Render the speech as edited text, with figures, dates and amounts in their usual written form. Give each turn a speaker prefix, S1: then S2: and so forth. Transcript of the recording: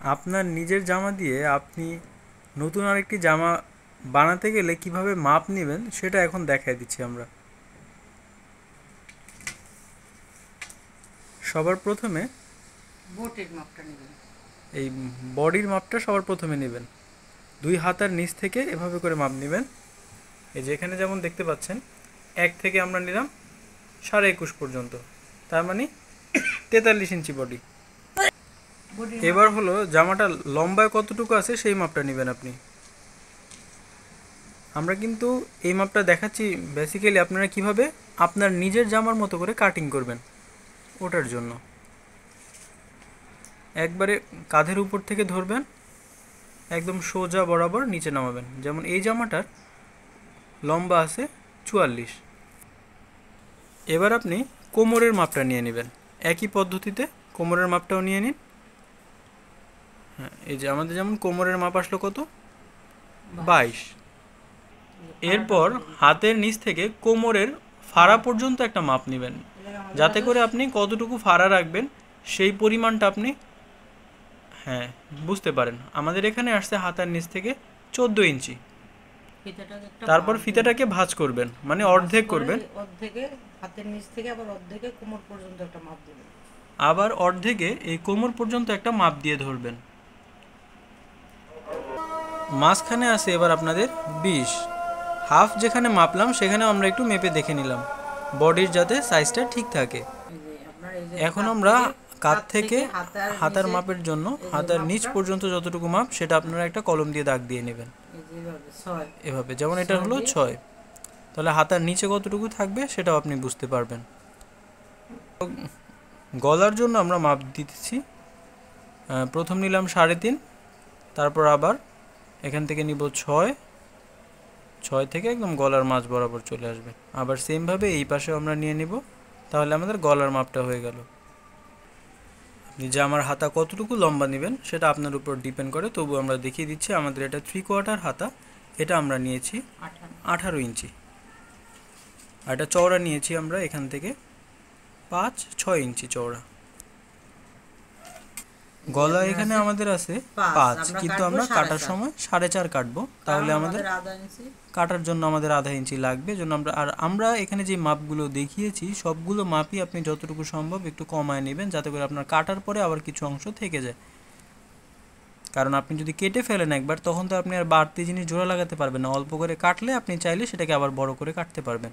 S1: আপনার নিজের জামা দিয়ে আপনি নতুন আরেকটি জামা বানাতে গেলে কিভাবে মাপ নেবেন সেটা এখন দেখাই দিচ্ছি আমরা। সবার প্রথমে
S2: বোটের মাপটা নেবেন।
S1: এই বডির মাপটা সবার প্রথমে নেবেন। 2 হাতার নিচ থেকে এভাবে করে মাপ নেবেন। এই যে এখানে যেমন দেখতে পাচ্ছেন, 1 থেকে আমরা নিলাম 21.5 পর্যন্ত, তার মানে 43 ইঞ্চি বডি। এবার হলো জামাটা লম্বায় কতটুকু আছে সেই মাপটা নেবেন আপনি। আমরা কিন্তু এই মাপটা দেখাচ্ছি বেসিক্যালি আপনারা কিভাবে আপনার নিজের জামার মতো করে কাটিং করবেন ওটার জন্য। একবারে কাঁধের উপর থেকে ধরবেন, একদম সোজা বরাবর নিচে নামাবেন। যেমন এই জামাটার লম্বা আছে 44। এবার আপনি কোমরের মাপটা নিয়ে নেবেন। একই পদ্ধতিতে কোমরের মাপটাও নিয়ে নিন। হ্যাঁ, এই যে আমাদের যেমন কোমরের মাপ আসলো কত, 22। এরপর হাতের নিচ থেকে কোমরের ফাড়া পর্যন্ত একটা মাপ নেবেন, যাতে করে আপনি কতটুকু ফাড়া রাখবেন সেই পরিমাণটা আপনি বুঝতে পারেন। আমাদের এখানে আসছে হাতের নিচ থেকে 14 ইঞ্চি। তারপর ফিতাটাকে ভাঁজ করবেন, মানে অর্ধেক করবেন।
S2: অর্ধেকে হাতের নিচ থেকে আবার অর্ধেকে কোমর পর্যন্ত একটা মাপ দিবেন।
S1: আবার অর্ধেকে এই কোমর পর্যন্ত একটা মাপ দিয়ে ধরবেন। মাঝখানে আছে এবার আপনাদের 20। হাফ যেখানে মাপলাম সেখানে আমরা একটু মেপে দেখে নিলাম বডির যাতে সাইজটা ঠিক থাকে। এখন আমরা কাঁধ থেকে হাতার মাপের জন্য হাতার নিচ পর্যন্ত যতটুকু মাপ সেটা আপনারা একটা কলম দিয়ে দাগ দিয়ে নেবেন এভাবে। যেমন এটা হলো 6, তাহলে হাতার নিচে কতটুকু থাকবে সেটাও আপনি বুঝতে পারবেন। গলার জন্য আমরা মাপ দিতেছি। প্রথম নিলাম 3.5, তারপর আবার এখান থেকে নিব 6 থেকে একদম গলার মাঝ বরাবর চলে আসবে। আবার সেমভাবে এই পাশেও আমরা নিয়ে নিব, তাহলে আমাদের গলার মাপটা হয়ে গেল। আপনি জামার হাতা কতটুকু লম্বা নেবেন সেটা আপনার উপর ডিপেন্ড করে, তবু আমরা দেখিয়ে দিচ্ছি। আমাদের এটা 3/4 হাতা, এটা আমরা নিয়েছি 18 ইঞ্চি। আর এটা চওড়া নিয়েছি আমরা এখান থেকে 5-6 ইঞ্চি চওড়া। গলা এখানে আমাদের আছে 5, কিন্তু আমরা কাটার সময় 4.5 কাটবো, তাহলে আমাদের কাটার জন্য আমাদের আধা ইঞ্চি লাগবে। জন্য আমরা এখানে যে মাপগুলো দেখিয়েছি সবগুলো মাপই আপনি যতটুকু সম্ভব একটু কমায় নেবেন, যাতে করে আপনার কাটার পরে আবার কিছু অংশ থেকে যায়। কারণ আপনি যদি কেটে ফেলেন একবার, তখন তো আপনি আর বাড়তি জিনিস জোড়া লাগাতে পারবেন না। অল্প করে কাটলে আপনি চাইলে সেটাকে আবার বড় করে কাটতে পারবেন।